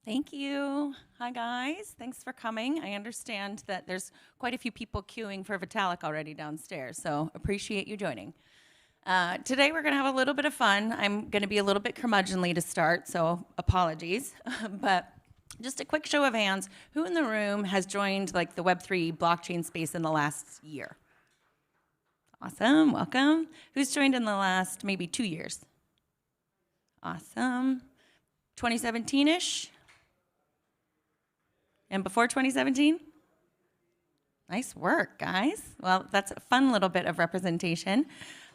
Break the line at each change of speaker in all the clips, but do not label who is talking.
Thank you. Hi, guys. Thanks for coming. I understand that there's quite a few people queuing for Vitalik already downstairs, so appreciate you joining. Today, we're going to have a little bit of fun. I'm going to be a little bit curmudgeonly to start, so apologies. But just a quick show of hands, who in the room has joined like the Web3 blockchain space in the last year? Awesome. Welcome. Who's joined in the last maybe 2 years? Awesome. 2017-ish? And before 2017? Nice work, guys. Well, that's a fun little bit of representation.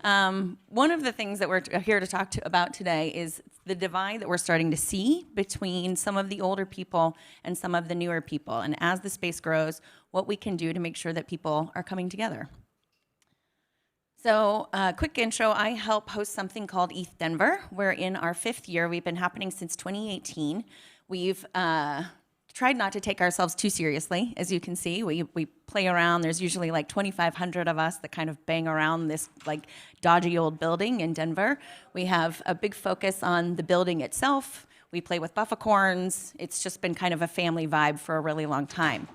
One of the things that we're here to talk about today is the divide that we're starting to see between some of the older people and some of the newer people. And as the space grows, what we can do to make sure that people are coming together. So, quick intro, I help host something called ETHDenver. We're in our 5th year. We've been happening since 2018. We've tried not to take ourselves too seriously, as you can see. We play around. There's usually like 2,500 of us that kind of bang around this like dodgy old building in Denver. We have a big focus on the building itself. We play with buffacorns. It's just been kind of a family vibe for a really long time.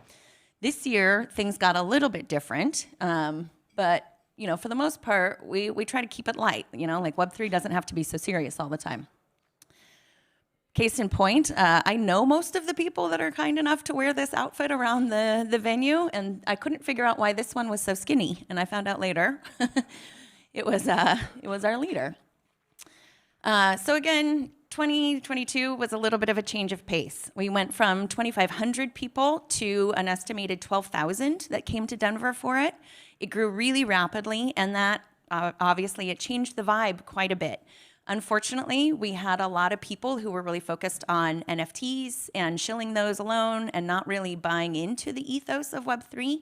This year, things got a little bit different, but you know, for the most part, we try to keep it light. You know, like Web3 doesn't have to be so serious all the time. Case in point, I know most of the people that are kind enough to wear this outfit around the venue, and I couldn't figure out why this one was so skinny, and I found out later. It was our leader. So again, 2022 was a little bit of a change of pace. We went from 2,500 people to an estimated 12,000 that came to Denver for it. It grew really rapidly, and that obviously it changed the vibe quite a bit. Unfortunately, we had a lot of people who were really focused on NFTs and shilling those alone and not really buying into the ethos of Web3.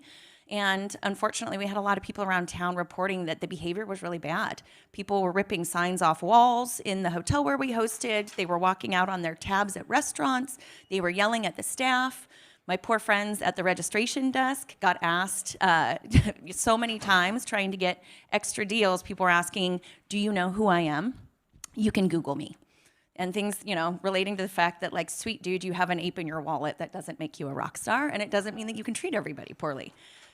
And unfortunately, we had a lot of people around town reporting that the behavior was really bad. People were ripping signs off walls in the hotel where we hosted. They were walking out on their tabs at restaurants. They were yelling at the staff. My poor friends at the registration desk got asked so many times trying to get extra deals. People were asking, do you know who I am? You can Google me. And things, you know, relating to the fact that, like, sweet dude, you have an ape in your wallet, that doesn't make you a rock star, and it doesn't mean that you can treat everybody poorly.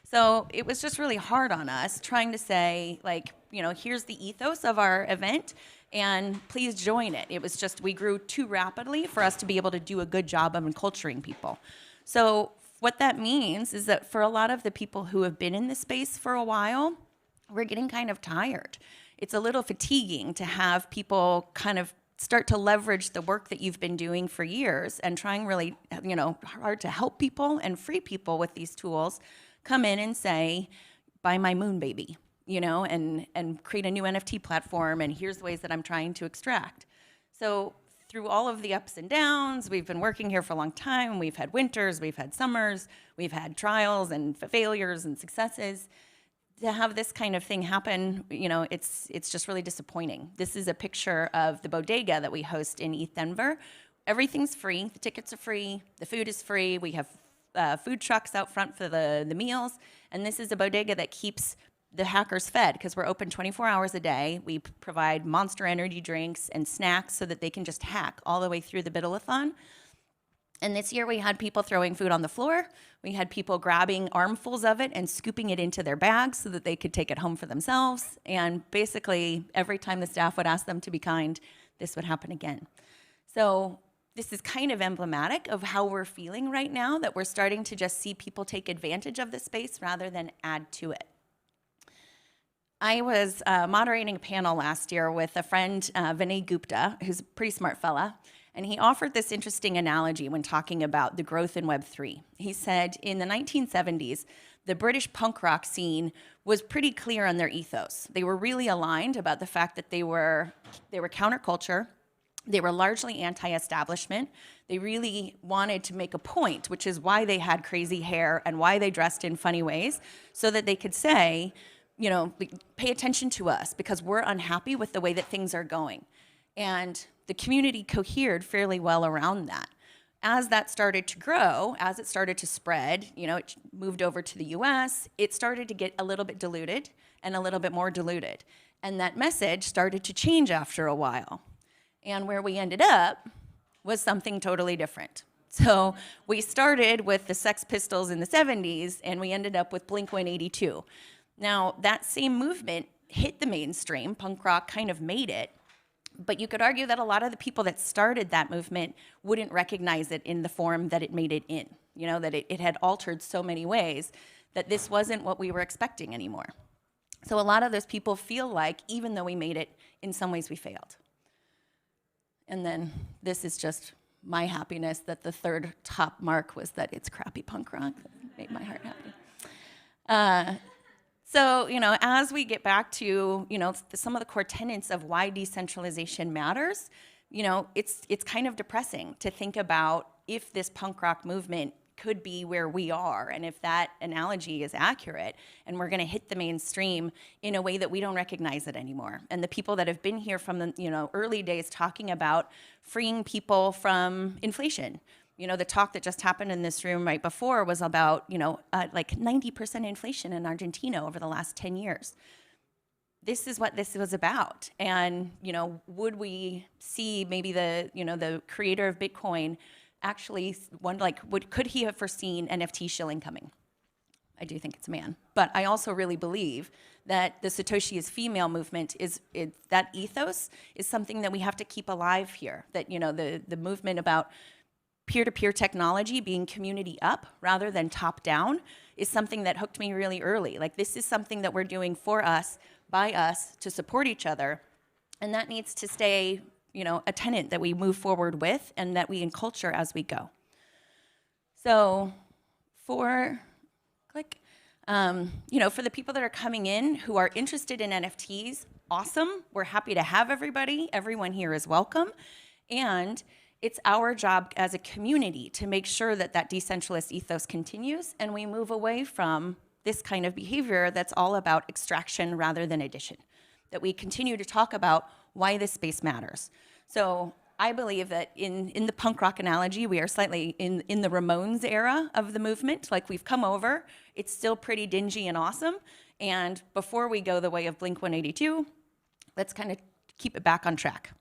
So it was just really hard on us trying to say, like, you know, here's the ethos of our event, and please join it. It was just, we grew too rapidly for us to be able to do a good job of enculturing people. So what that means is that for a lot of the people who have been in this space for a while, we're getting kind of tired. It's a little fatiguing to have people kind of start to leverage the work that you've been doing for years and trying really, you know, hard to help people and free people with these tools, come in and say, buy my moon baby, you know, and create a new NFT platform, and here's the ways that I'm trying to extract. So through all of the ups and downs, we've been working here for a long time. We've had winters, we've had summers, we've had trials and failures and successes. To have this kind of thing happen, you know, it's just really disappointing. This is a picture of the bodega that we host in ETHDenver. Everything's free. The tickets are free. The food is free. We have food trucks out front for the meals. And this is a bodega that keeps the hackers fed because we're open 24 hours a day. We provide Monster energy drinks and snacks so that they can just hack all the way through the Biddle-a-thon. And this year we had people throwing food on the floor. We had people grabbing armfuls of it and scooping it into their bags so that they could take it home for themselves. And basically, every time the staff would ask them to be kind, this would happen again. So this is kind of emblematic of how we're feeling right now, that we're starting to just see people take advantage of the space rather than add to it. I was moderating a panel last year with a friend, Vinay Gupta, who's a pretty smart fella. And he offered this interesting analogy when talking about the growth in Web3. He said in the 1970s, the British punk rock scene was pretty clear on their ethos. They were really aligned about the fact that they were counterculture. They were largely anti-establishment. They really wanted to make a point, which is why they had crazy hair and why they dressed in funny ways, so that they could say, you know, pay attention to us because we're unhappy with the way that things are going. And the community cohered fairly well around that. As that started to grow, as it started to spread, you know, it moved over to the US, it started to get a little bit diluted and a little bit more diluted. And that message started to change after a while. And where we ended up was something totally different. So we started with the Sex Pistols in the 70s, and we ended up with Blink-182. Now, that same movement hit the mainstream. Punk rock kind of made it. But you could argue that a lot of the people that started that movement wouldn't recognize it in the form that it made it in. You know, that it had altered so many ways that this wasn't what we were expecting anymore. So a lot of those people feel like, even though we made it, in some ways we failed. And then this is just my happiness that the third top mark was that it's crappy punk rock. That made my heart happy. So, you know, as we get back to, you know, some of the core tenets of why decentralization matters, you know, it's kind of depressing to think about if this punk rock movement could be where we are, and if that analogy is accurate, and we're going to hit the mainstream in a way that we don't recognize it anymore. And the people that have been here from the, you know, early days talking about freeing people from inflation. You know, the talk that just happened in this room right before was about, you know, like 90% inflation in Argentina over the last 10 years. This is what this was about. And, you know, would we see maybe the, you know, the creator of Bitcoin actually, could he have foreseen NFT shilling coming? I do think it's a man. But I also really believe that the Satoshi is female movement that ethos is something that we have to keep alive here. That, you know, the movement about peer-to-peer technology being community up rather than top down is something that hooked me really early. Like, this is something that we're doing for us, by us, to support each other. And that needs to stay, you know, a tenet that we move forward with and that we enculture as we go. So you know, for the people that are coming in who are interested in NFTs, awesome. We're happy to have everybody. Everyone here is welcome. And it's our job as a community to make sure that that decentralist ethos continues and we move away from this kind of behavior that's all about extraction rather than addition. That we continue to talk about why this space matters. So I believe that in the punk rock analogy, we are slightly in the Ramones era of the movement. Like, we've come over, it's still pretty dingy and awesome. And before we go the way of Blink-182, let's kind of keep it back on track.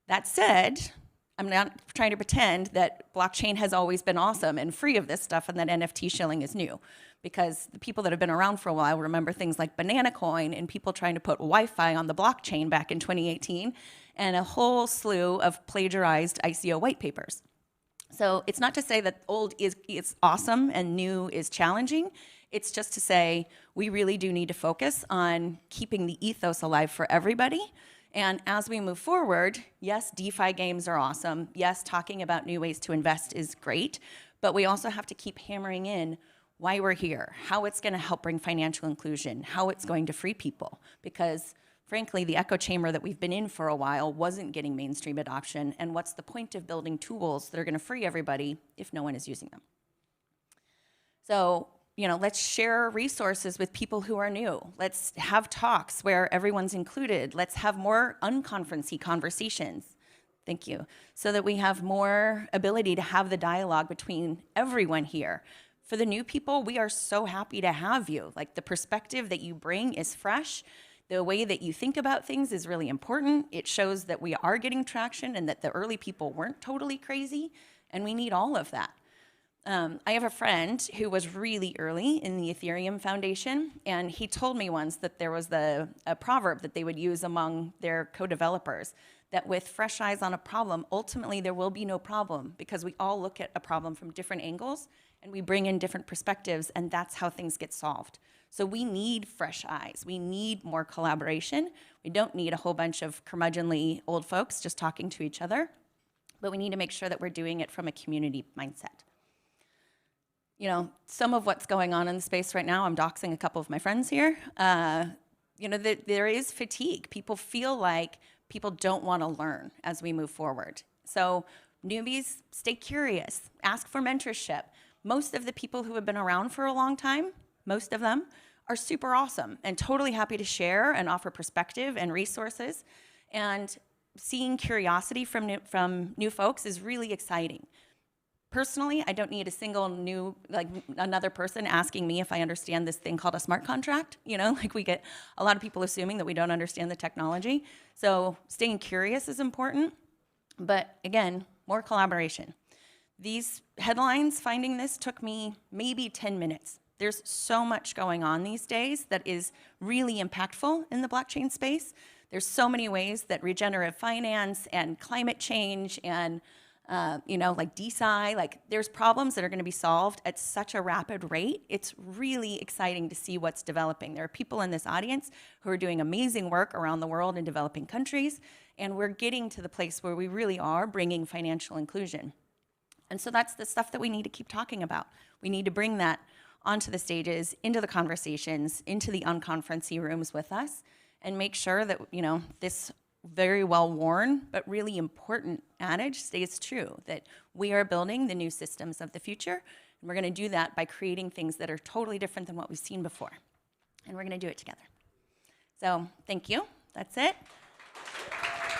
That said, I'm not trying to pretend that blockchain has always been awesome and free of this stuff and that NFT shilling is new. Because the people that have been around for a while remember things like Banana Coin and people trying to put Wi-Fi on the blockchain back in 2018 and a whole slew of plagiarized ICO white papers. So it's not to say that old is awesome and new is challenging. It's just to say we really do need to focus on keeping the ethos alive for everybody. And as we move forward, yes, DeFi games are awesome. Yes, talking about new ways to invest is great. But we also have to keep hammering in why we're here, how it's going to help bring financial inclusion, how it's going to free people. Because frankly, the echo chamber that we've been in for a while wasn't getting mainstream adoption. And what's the point of building tools that are going to free everybody if no one is using them? So, you know, let's share resources with people who are new. Let's have talks where everyone's included. Let's have more unconferencey conversations. Thank you. So that we have more ability to have the dialogue between everyone here. For the new people, we are so happy to have you. Like, the perspective that you bring is fresh. The way that you think about things is really important. It shows that we are getting traction and that the early people weren't totally crazy, and we need all of that. I have a friend who was really early in the Ethereum Foundation, and he told me once that there was a proverb that they would use among their co-developers, that with fresh eyes on a problem, ultimately there will be no problem, because we all look at a problem from different angles, and we bring in different perspectives, and that's how things get solved. So we need fresh eyes. We need more collaboration. We don't need a whole bunch of curmudgeonly old folks just talking to each other, but we need to make sure that we're doing it from a community mindset. You know, some of what's going on in the space right now, I'm doxing a couple of my friends here, you know, there is fatigue. People feel like people don't want to learn as we move forward. So newbies, stay curious, ask for mentorship. Most of the people who have been around for a long time, most of them, are super awesome and totally happy to share and offer perspective and resources. And seeing curiosity from new folks is really exciting. Personally, I don't need a single new, like another person asking me if I understand this thing called a smart contract. You know, like we get a lot of people assuming that we don't understand the technology. So staying curious is important. But again, more collaboration. These headlines, finding this took me maybe 10 minutes. There's so much going on these days that is really impactful in the blockchain space. There's so many ways that regenerative finance and climate change and like DeSci, like there's problems that are going to be solved at such a rapid rate. It's really exciting to see what's developing. There are people in this audience who are doing amazing work around the world in developing countries, and we're getting to the place where we really are bringing financial inclusion. And so that's the stuff that we need to keep talking about. We need to bring that onto the stages, into the conversations, into the unconferencey rooms with us, and make sure that, this very well-worn but really important adage stays true, that we are building the new systems of the future, and we're going to do that by creating things that are totally different than what we've seen before. And we're going to do it together. So thank you. That's it.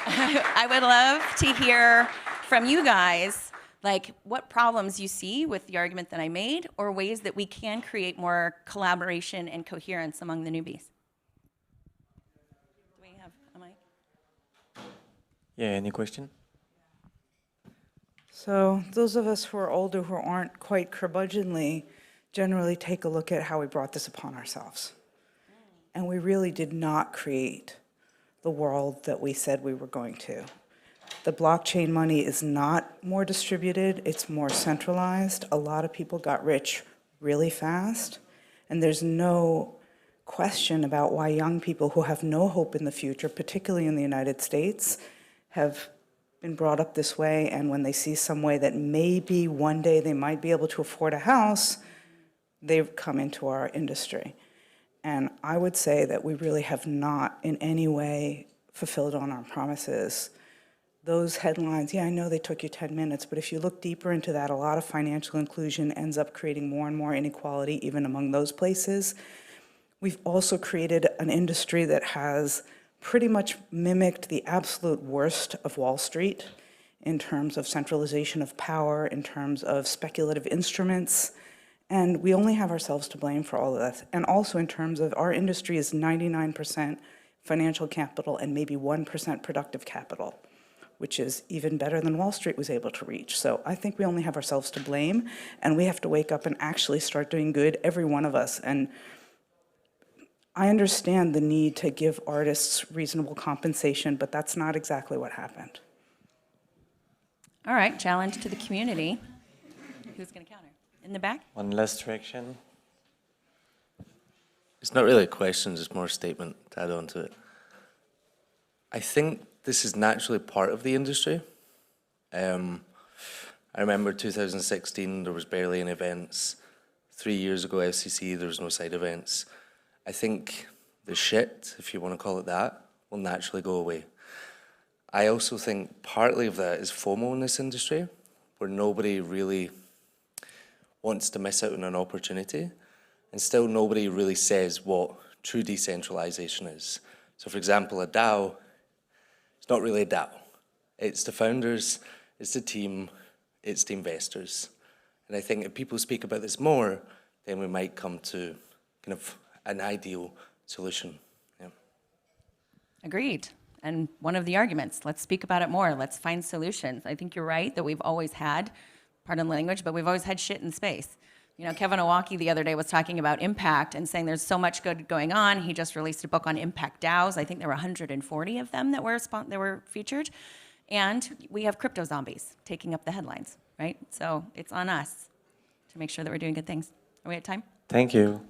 I would love to hear from you guys, like what problems you see with the argument that I made, or ways that we can create more collaboration and coherence among the newbies. Do we have a mic?
Yeah, any question?
So those of us who are older, who aren't quite curmudgeonly, generally take a look at how we brought this upon ourselves. And we really did not create the world that we said we were going to. The blockchain money is not more distributed, it's more centralized. A lot of people got rich really fast, and there's no question about why young people who have no hope in the future, particularly in the United States, have been brought up this way, and when they see some way that maybe one day they might be able to afford a house, they've come into our industry. And I would say that we really have not in any way fulfilled on our promises. Those headlines, yeah, I know they took you 10 minutes, but if you look deeper into that, a lot of financial inclusion ends up creating more and more inequality even among those places. We've also created an industry that has pretty much mimicked the absolute worst of Wall Street in terms of centralization of power, in terms of speculative instruments, and we only have ourselves to blame for all of this. And also in terms of our industry is 99% financial capital and maybe 1% productive capital, which is even better than Wall Street was able to reach. So I think we only have ourselves to blame, and we have to wake up and actually start doing good, every one of us. And I understand the need to give artists reasonable compensation, but that's not exactly what happened.
All right, challenge to the community. Who's going to counter? In the back?
One last direction.
It's not really a question, it's more a statement to add on to it. I think this is naturally part of the industry. I remember 2016, there was barely any events. 3 years ago, FCC, there was no side events. I think the shit, if you want to call it that, will naturally go away. I also think partly of that is FOMO in this industry, where nobody really wants to miss out on an opportunity, and still nobody really says what true decentralization is. So for example, a DAO, it's not really a DAO. It's the founders, it's the team, it's the investors. And I think if people speak about this more, then we might come to kind of an ideal solution. Yeah.
Agreed. And one of the arguments, let's speak about it more. Let's find solutions. I think you're right that we've always had, pardon the language, but we've always had shit in space. Kevin Owocki the other day was talking about impact and saying there's so much good going on. He just released a book on impact DAOs. I think there were 140 of them that were featured. And we have crypto zombies taking up the headlines, right? So it's on us to make sure that we're doing good things. Are we at time?
Thank you.